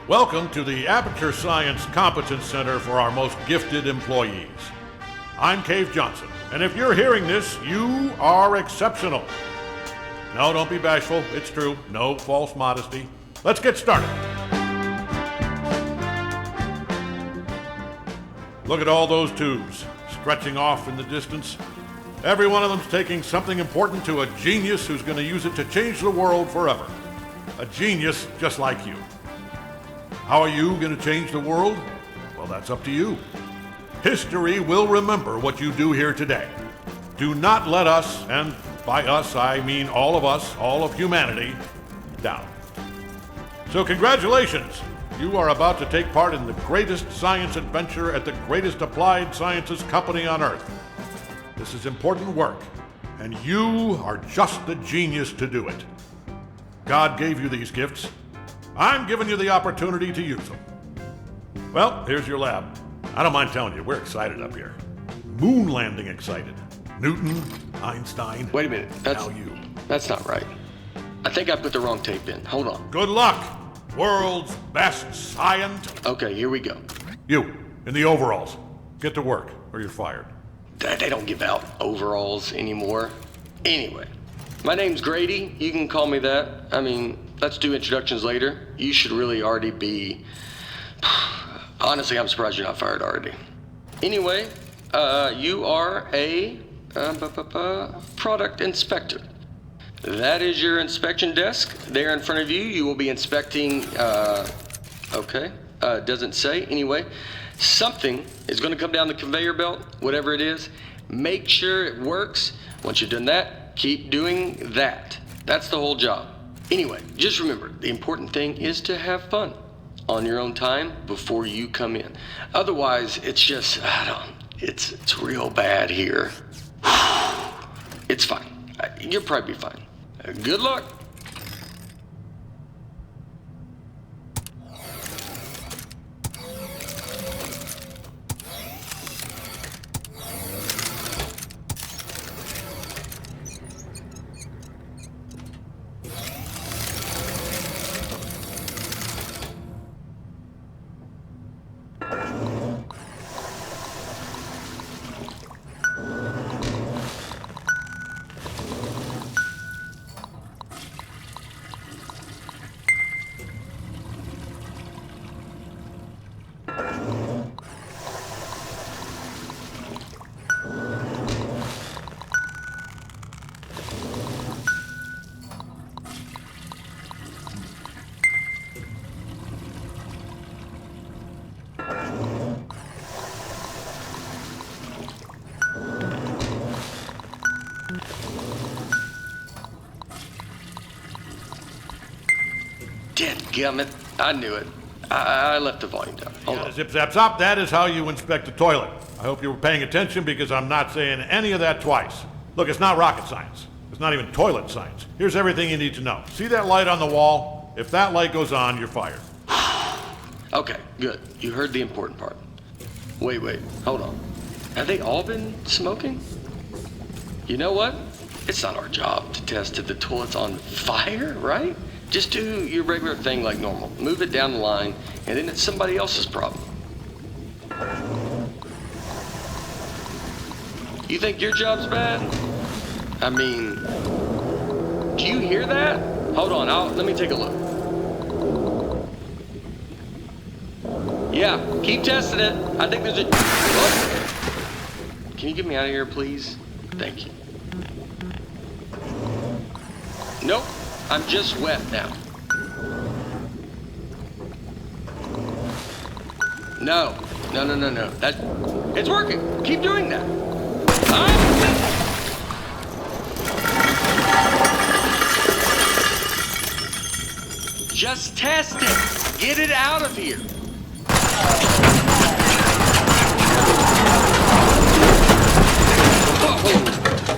Welcome to the Aperture Science Competence Center for our most gifted employees. I'm Cave Johnson, and if you're hearing this, you are exceptional. No, don't be bashful. It's true. No false modesty. Let's get started. Look at all those tubes stretching off in the distance. Every one of them's taking something important to a genius who's going to use it to change the world forever. A genius just like you. How are you going to change the world? Well, that's up to you. History will remember what you do here today. Do not let us, and by us I mean all of us, all of humanity, down. So congratulations! You are about to take part in the greatest science adventure at the greatest applied sciences company on Earth. This is important work, and you are just the genius to do it. God gave you these gifts. I'm giving you the opportunity to use them. Well, here's your lab. I don't mind telling you, we're excited up here. Moon landing excited. Newton, Einstein. Wait a minute. Now you. That's not right. I think I put the wrong tape in. Hold on. Good luck, world's best scientist. Okay, here we go. You, in the overalls. Get to work, or you're fired. They don't give out overalls anymore. Anyway, my name's Grady. You can call me that. I mean, let's do introductions later. You should really already be... Honestly, I'm surprised you're not fired already. Anyway, you are a product inspector. That is your inspection desk. There in front of you, you will be inspecting, doesn't say. Anyway, something is going to come down the conveyor belt, whatever it is. Make sure it works. Once you've done that, keep doing that. That's the whole job. Anyway, just remember, the important thing is to have fun on your own time before you come in. Otherwise, it's just, it's real bad here. It's fine. You'll probably be fine. Good luck. Dadgummit, I knew it. I left the volume down. Hold on. Zip, zap, zop. That is how you inspect a toilet. I hope you were paying attention because I'm not saying any of that twice. Look, it's not rocket science. It's not even toilet science. Here's everything you need to know. See that light on the wall? If that light goes on, you're fired. Okay, good. You heard the important part. Wait, hold on. Have they all been smoking? You know what? It's not our job to test if the toilet's on fire, right? Just do your regular thing like normal. Move it down the line, and then it's somebody else's problem. You think your job's bad? I mean, do you hear that? Hold on, let me take a look. Yeah, keep testing it. I think there's a... Oh. Can you get me out of here, please? Thank you. Nope. I'm just wet now. No. It's working. Keep doing that. Just test it. Get it out of here.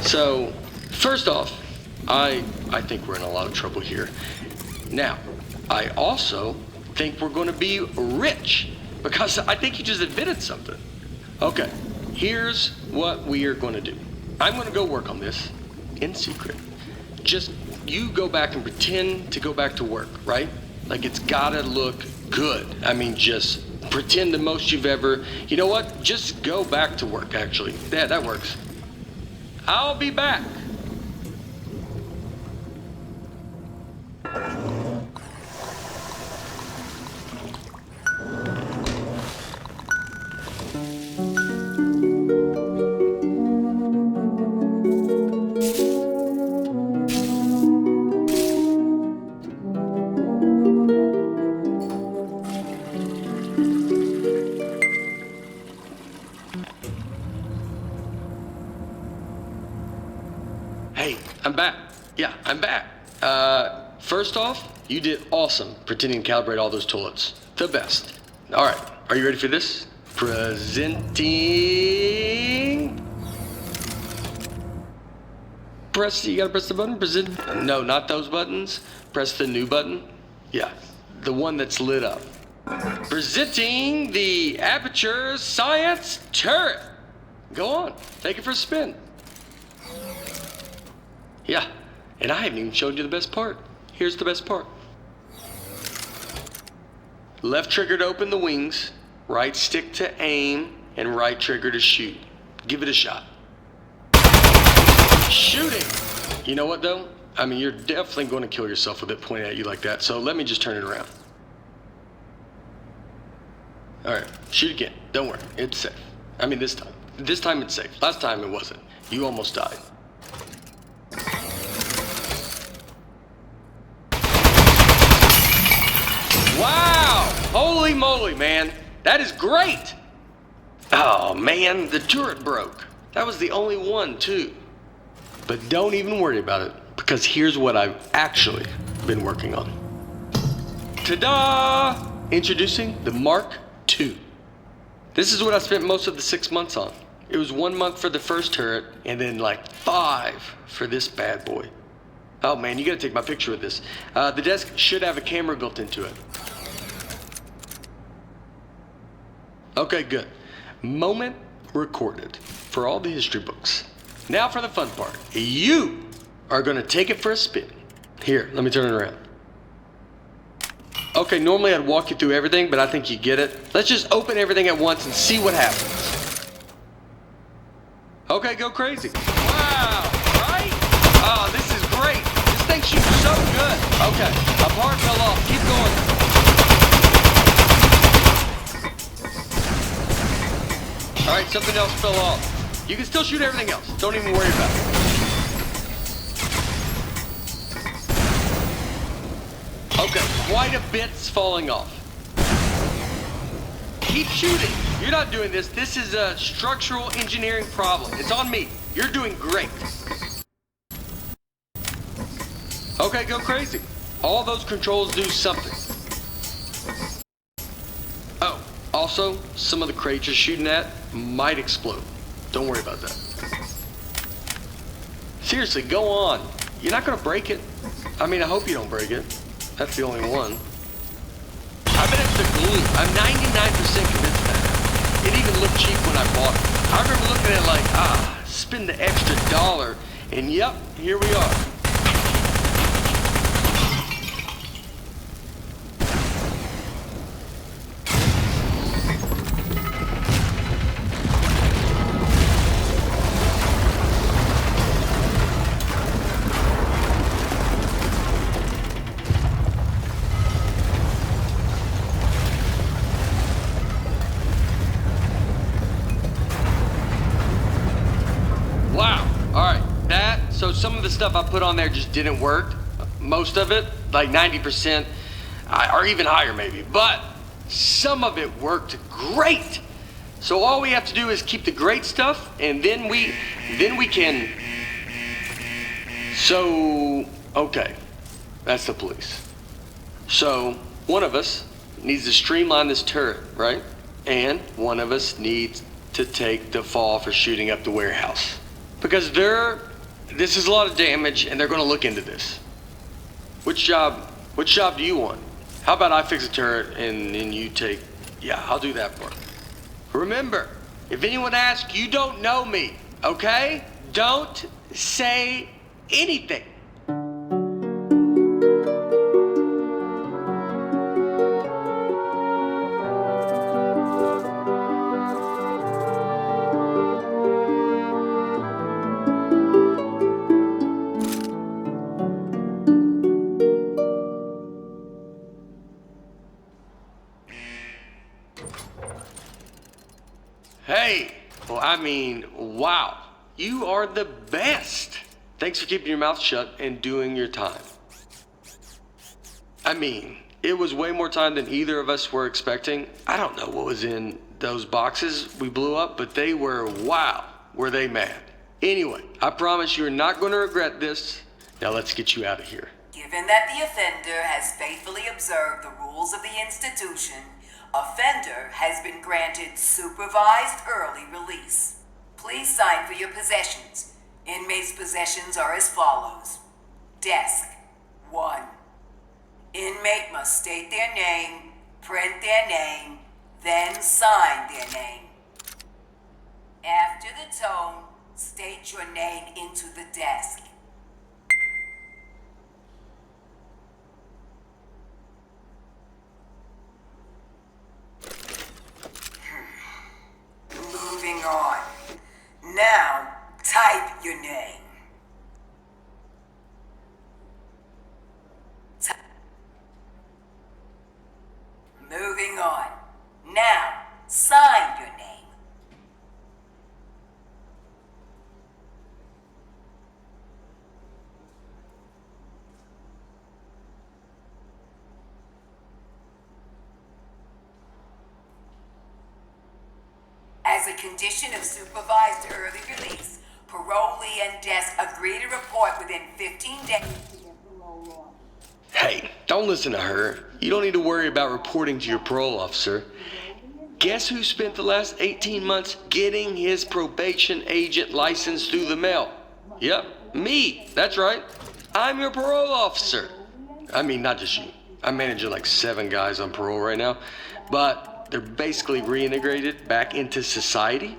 So, first off, I think we're in a lot of trouble here. Now, I also think we're going to be rich because I think you just admitted something. Okay, here's what we are going to do. I'm going to go work on this in secret. Just you go back and pretend to go back to work, right? Like, it's gotta look good. I mean, just pretend the most you've ever... You know what? Just go back to work, actually. Yeah, that works. I'll be back. Hey, I'm back. Yeah, I'm back. First off, you did awesome pretending to calibrate all those toilets. The best. All right, are you ready for this? Presenting. You gotta press the button. Present. No, not those buttons. Press the new button. Yeah, the one that's lit up. Presenting the Aperture Science Turret. Go on, take it for a spin. Yeah, and I haven't even showed you the best part. Here's the best part. Left trigger to open the wings, right stick to aim, and right trigger to shoot. Give it a shot. Shooting! You know what though? I mean, you're definitely going to kill yourself with it pointed at you like that, so let me just turn it around. Alright, shoot again. Don't worry, it's safe. I mean, this time. This time it's safe. Last time it wasn't. You almost died. Wow! Holy moly, man. That is great! Oh, man, the turret broke. That was the only one, too. But don't even worry about it, because here's what I've actually been working on. Ta-da! Introducing the Mark II. This is what I spent most of the 6 months on. It was 1 month for the first turret, and then like 5 for this bad boy. Oh man, you gotta take my picture with this. The desk should have a camera built into it. Okay, good. Moment recorded for all the history books. Now for the fun part. You are gonna take it for a spin. Here, let me turn it around. Okay, normally I'd walk you through everything, but I think you get it. Let's just open everything at once and see what happens. Okay, go crazy. Wow, right? Oh, this is great. This thing shoots so good. Okay, a part fell off. Keep going. All right, something else fell off. You can still shoot everything else. Don't even worry about it. Okay, quite a bit's falling off. Keep shooting. You're not doing this. This is a structural engineering problem. It's on me. You're doing great. Okay, go crazy. All those controls do something. Oh, also, some of the crates you're shooting at might explode. Don't worry about that. Seriously, go on. You're not gonna break it. I mean, I hope you don't break it. That's the only one. I bet it's the glue. I'm 99% convinced that. It even looked cheap when I bought it. I remember looking at it like, spend the extra $1, and yep, here we are. So some of the stuff I put on there just didn't work. Most of it, like 90%, or even higher maybe. But some of it worked great. So all we have to do is keep the great stuff, and then we can. So, okay, that's the police. So one of us needs to streamline this turret, right? And one of us needs to take the fall for shooting up the warehouse. Because this is a lot of damage, and they're going to look into this. Which job do you want? How about I fix a turret, and then you take... Yeah, I'll do that part. Remember, if anyone asks, you don't know me, okay? Don't say anything. Well, I mean, wow. You are the best. Thanks for keeping your mouth shut and doing your time. I mean, it was way more time than either of us were expecting. I don't know what was in those boxes we blew up, but they were, wow, were they mad. Anyway, I promise you're not going to regret this. Now let's get you out of here. Given that the offender has faithfully observed the rules of the institution, offender has been granted supervised early release. Please sign for your possessions. Inmates' possessions are as follows. Desk, 1. Inmate must state their name, print their name, then sign their name. After the tone, state your name into the desk. Moving on. Now, type your name. Moving on. Now, sign your name. As a condition of supervised early release, parolee and desk agree to report within 15 days. Hey, don't listen to her. You don't need to worry about reporting to your parole officer. Guess who spent the last 18 months getting his probation agent license through the mail? Yep, me. That's right. I'm your parole officer. I mean, not just you. I'm managing like 7 guys on parole right now, but they're basically reintegrated back into society.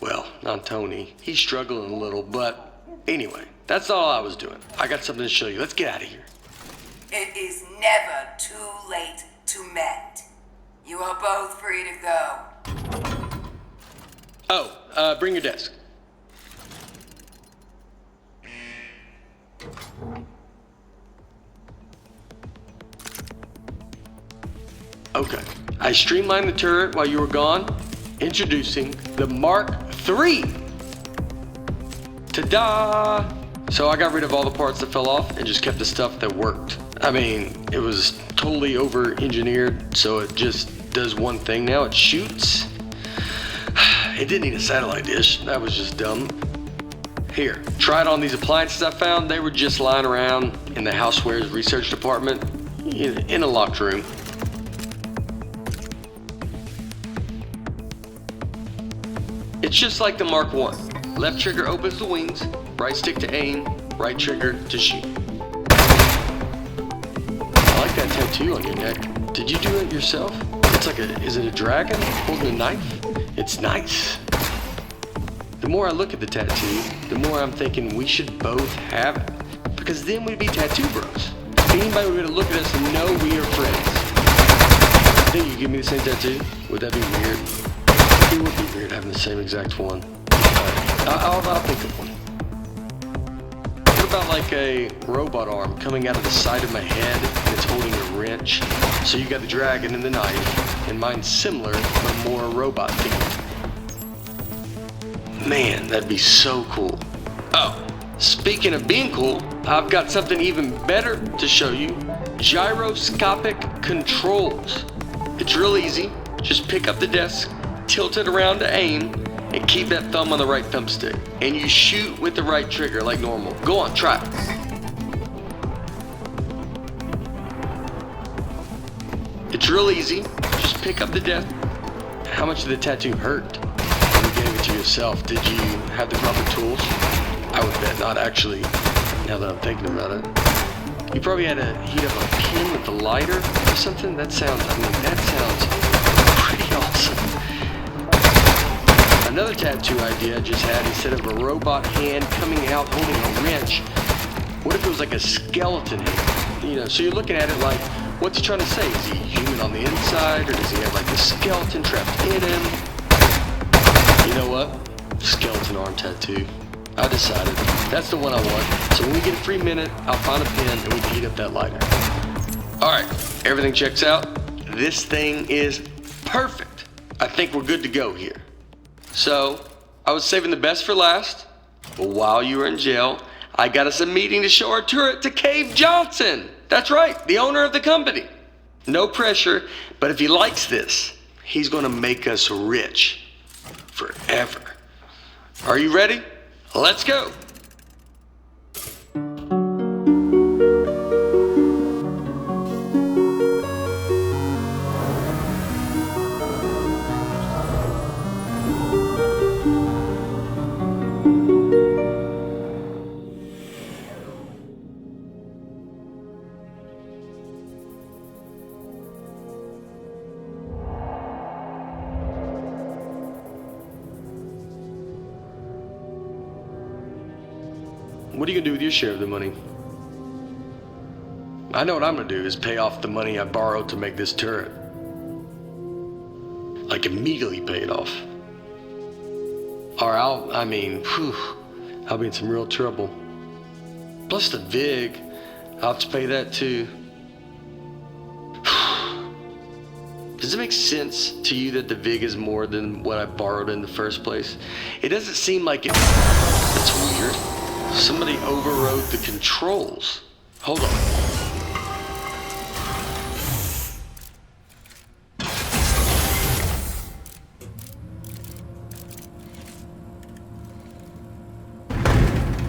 Well, not Tony. He's struggling a little, but anyway, that's all I was doing. I got something to show you. Let's get out of here. It is never too late to mend. You are both free to go. Oh, bring your desk. Okay, I streamlined the turret while you were gone. Introducing the Mark III. Ta-da! So I got rid of all the parts that fell off and just kept the stuff that worked. I mean, it was totally over-engineered, so it just does one thing now. It shoots. It didn't need a satellite dish. That was just dumb. Here, try it on these appliances I found. They were just lying around in the housewares research department in a locked room. It's just like the Mark I. Left trigger opens the wings, right stick to aim, right trigger to shoot. I like that tattoo on your neck. Did you do it yourself? It's like is it a dragon holding a knife? It's nice. The more I look at the tattoo, the more I'm thinking we should both have it. Because then we'd be tattoo bros. Anybody would be able to look at us and know we are friends. Think you give me the same tattoo? Would that be weird? It would be weird having the same exact one. I'll think of one. What about like a robot arm coming out of the side of my head and it's holding a wrench? So you got the dragon and the knife, and mine's similar but more robot themed. Man, that'd be so cool. Oh, speaking of being cool, I've got something even better to show you. Gyroscopic controls. It's real easy. Just pick up the desk, tilt it around to aim, and keep that thumb on the right thumbstick. And you shoot with the right trigger like normal. Go on, try it. It's real easy. Just pick up the desk. How much did the tattoo hurt? When you gave it to yourself, did you have the proper tools? I would bet not, actually, now that I'm thinking about it. You probably had to heat up a pin with the lighter or something? That sounds pretty awesome. Another tattoo idea I just had, instead of a robot hand coming out holding a wrench, what if it was like a skeleton hand? You know, so you're looking at it like, what's he trying to say? Is he human on the inside, or does he have like a skeleton trapped in him? You know what? Skeleton arm tattoo. I decided. That's the one I want. So when we get a free minute, I'll find a pen and we can heat up that lighter. Alright, everything checks out. This thing is perfect. I think we're good to go here. So, I was saving the best for last, but while you were in jail, I got us a meeting to show our turret to Cave Johnson. That's right, the owner of the company. No pressure, but if he likes this, he's gonna make us rich. Forever. Are you ready? Let's go. What are you gonna do with your share of the money? I know what I'm gonna do is pay off the money I borrowed to make this turret. Like immediately pay it off. Or I'll be in some real trouble. Plus the VIG, I'll have to pay that too. Does it make sense to you that the VIG is more than what I borrowed in the first place? It doesn't seem like it. That's weird. Somebody overrode the controls. Hold on.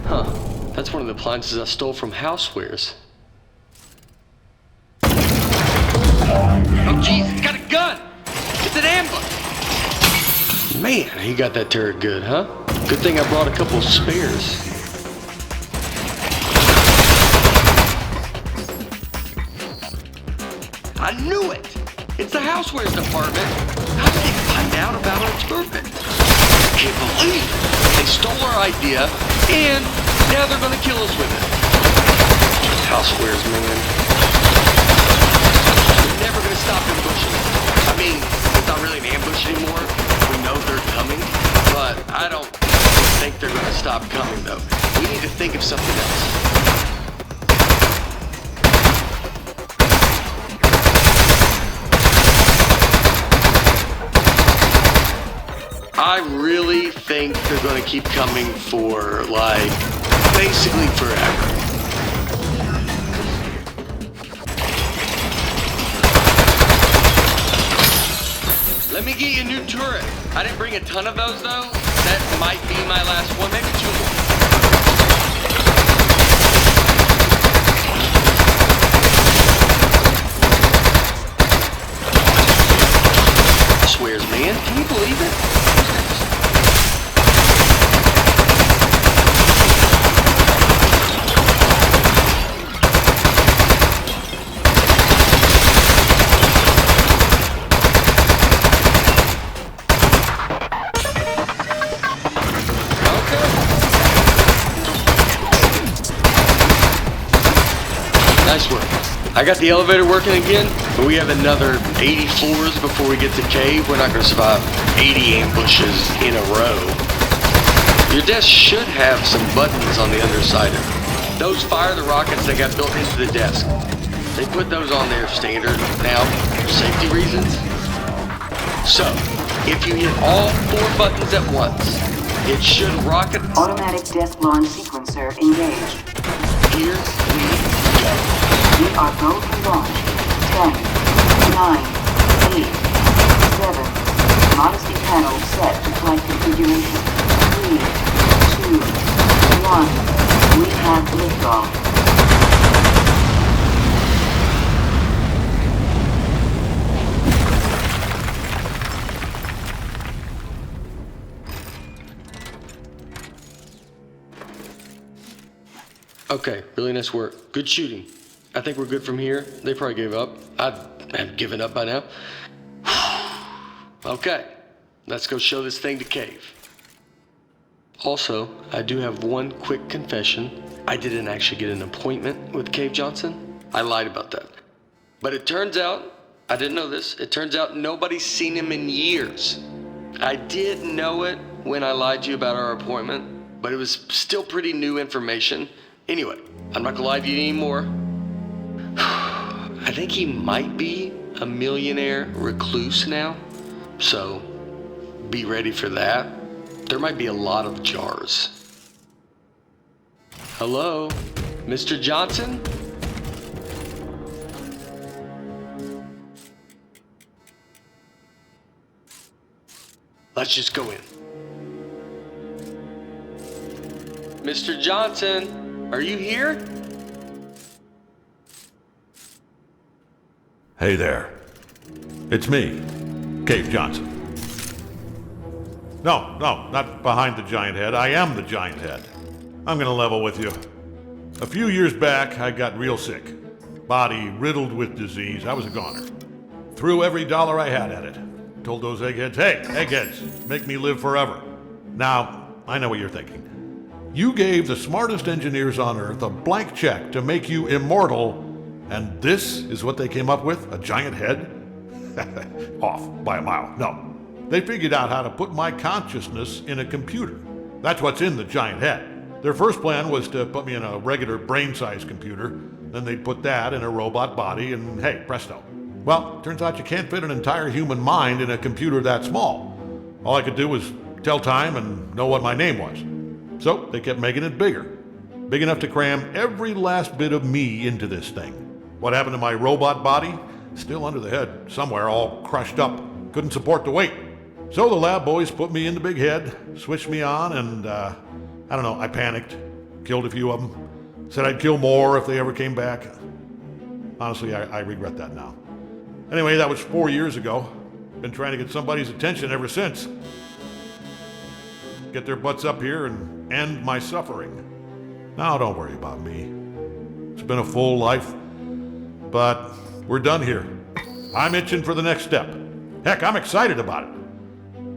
Huh. That's one of the appliances I stole from Housewares. Oh, jeez, he's got a gun! It's an ambush! Man, he got that turret good, huh? Good thing I brought a couple of spares. I knew it! It's the Housewares department. How did they find out about our experiment? I can't believe it. They stole our idea, and now they're gonna kill us with it. Housewares, man. They're never gonna stop ambushing. I mean, it's not really an ambush anymore. We know they're coming, but I don't think they're gonna stop coming, though. We need to think of something else. I really think they're gonna keep coming for, like, basically forever. Let me get you a new turret. I didn't bring a ton of those, though. That might be my last one, maybe two more. Swears, man. Can you believe it? Nice work. I got the elevator working again, but we have another 80 floors before we get to Cave. We're not going to survive 80 ambushes in a row. Your desk should have some buttons on the underside of it. Those fire the rockets that got built into the desk. They put those on there standard now for safety reasons. So, if you hit all 4 buttons at once, it should rocket. Automatic desk launch sequencer engaged. Here we go. We are go to launch. 10, 9, 8, 7. Modesty panel set to flight configuration. 3, 2, 1. We have liftoff. Okay, really nice work. Good shooting. I think we're good from here. They probably gave up. I'd have given up by now. Okay, let's go show this thing to Cave. Also, I do have one quick confession. I didn't actually get an appointment with Cave Johnson. I lied about that. But it turns out, I didn't know this, it turns out nobody's seen him in years. I did know it when I lied to you about our appointment, but it was still pretty new information. Anyway, I'm not gonna lie to you anymore. I think he might be a millionaire recluse now, so be ready for that. there might be a lot of jars. Hello, Mr. Johnson? Let's just go in. Mr. Johnson, are you here? Hey there. It's me, Cave Johnson. No, not behind the giant head. I am the giant head. I'm gonna level with you. A few years back, I got real sick. Body riddled with disease. I was a goner. Threw every dollar I had at it. Told those eggheads, hey, eggheads, make me live forever. Now, I know what you're thinking. You gave the smartest engineers on Earth a blank check to make you immortal, and this is what they came up with? A giant head? Off by a mile. No. They figured out how to put my consciousness in a computer. That's what's in the giant head. Their first plan was to put me in a regular brain-sized computer, then they'd put that in a robot body, and hey, presto. Well, turns out you can't fit an entire human mind in a computer that small. All I could do was tell time and know what my name was. So they kept making it bigger. Big enough to cram every last bit of me into this thing. What happened to my robot body? Still under the head, somewhere, all crushed up. Couldn't support the weight. So the lab boys put me in the big head, switched me on, and I don't know, I panicked. Killed a few of them. Said I'd kill more if they ever came back. Honestly, I regret that now. Anyway, that was 4 years ago. Been trying to get somebody's attention ever since. Get their butts up here and end my suffering. Now, don't worry about me. It's been a full life, but we're done here. I'm itching for the next step. Heck, I'm excited about it.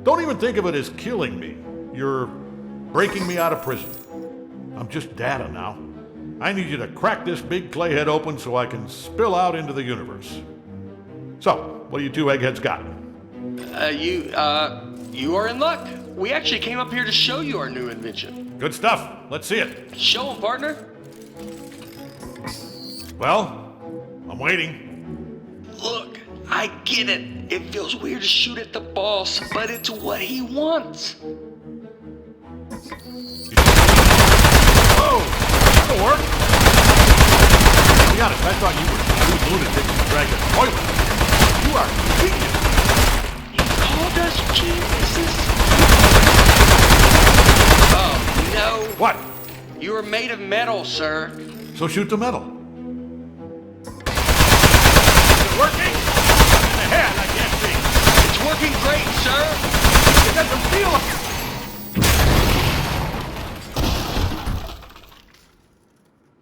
Don't even think of it as killing me. You're breaking me out of prison. I'm just data now. I need you to crack this big clay head open so I can spill out into the universe. So, what do you two eggheads got? You are in luck. We actually came up here to show you our new invention. Good stuff. Let's see it. Show 'em, partner. Well, I'm waiting. Look, I get it. It feels weird to shoot at the boss, but it's what he wants. Whoa! That'll work. To be honest, I thought you were two lunatics who dragged a toilet. You are genius. You called us geniuses? Oh, no. What? You are made of metal, sir. So shoot the metal. Is it working? In the head, I can't see. It's working great, sir. You got some feel.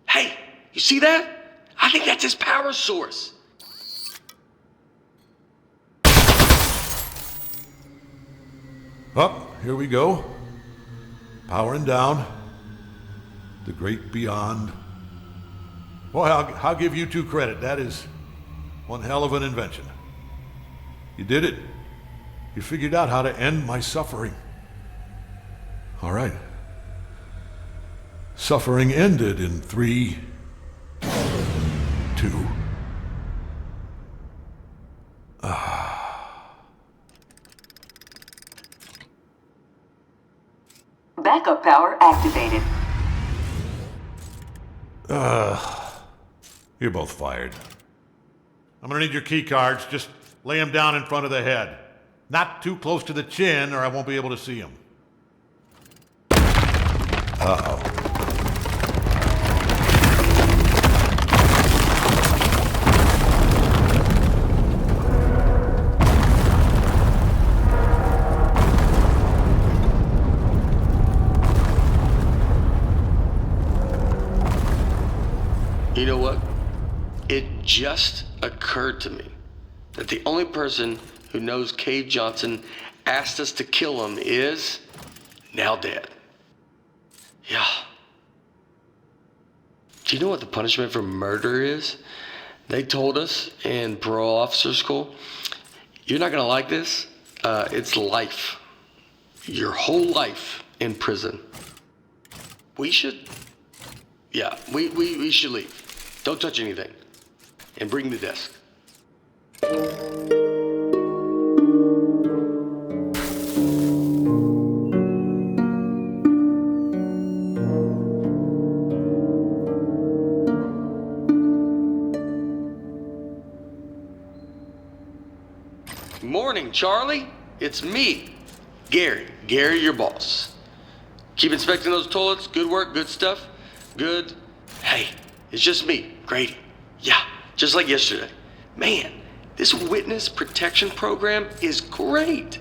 Hey, you see that? I think that's his power source. Up, here we go. Powering down. The great beyond. Well, I'll give you two credit. That is one hell of an invention. You did it. You figured out how to end my suffering. All right. Suffering ended in 3, 2. Backup power activated. You're both fired. I'm gonna need your key cards. Just lay them down in front of the head. Not too close to the chin or I won't be able to see them. Uh-oh. You know what? It just occurred to me that the only person who knows Cave Johnson asked us to kill him is now dead. Yeah. Do you know what the punishment for murder is? They told us in parole officer school, you're not gonna like this. It's life. Your whole life in prison. We should leave. Don't touch anything. And bring the desk. Charlie, it's me, Gary. Gary, your boss. Keep inspecting those toilets. Good work, good stuff. Good. Hey, it's just me, Grady. Yeah, just like yesterday. Man, this witness protection program is great.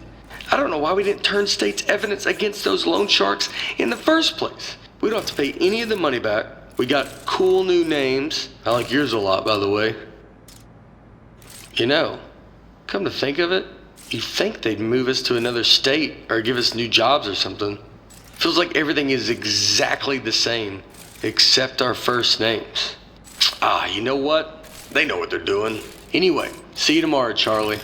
I don't know why we didn't turn state's evidence against those loan sharks in the first place. We don't have to pay any of the money back. We got cool new names. I like yours a lot, by the way. You know, come to think of it, you'd think they'd move us to another state or give us new jobs or something. Feels like everything is exactly the same, except our first names. Ah, you know what? They know what they're doing. Anyway, see you tomorrow, Charlie.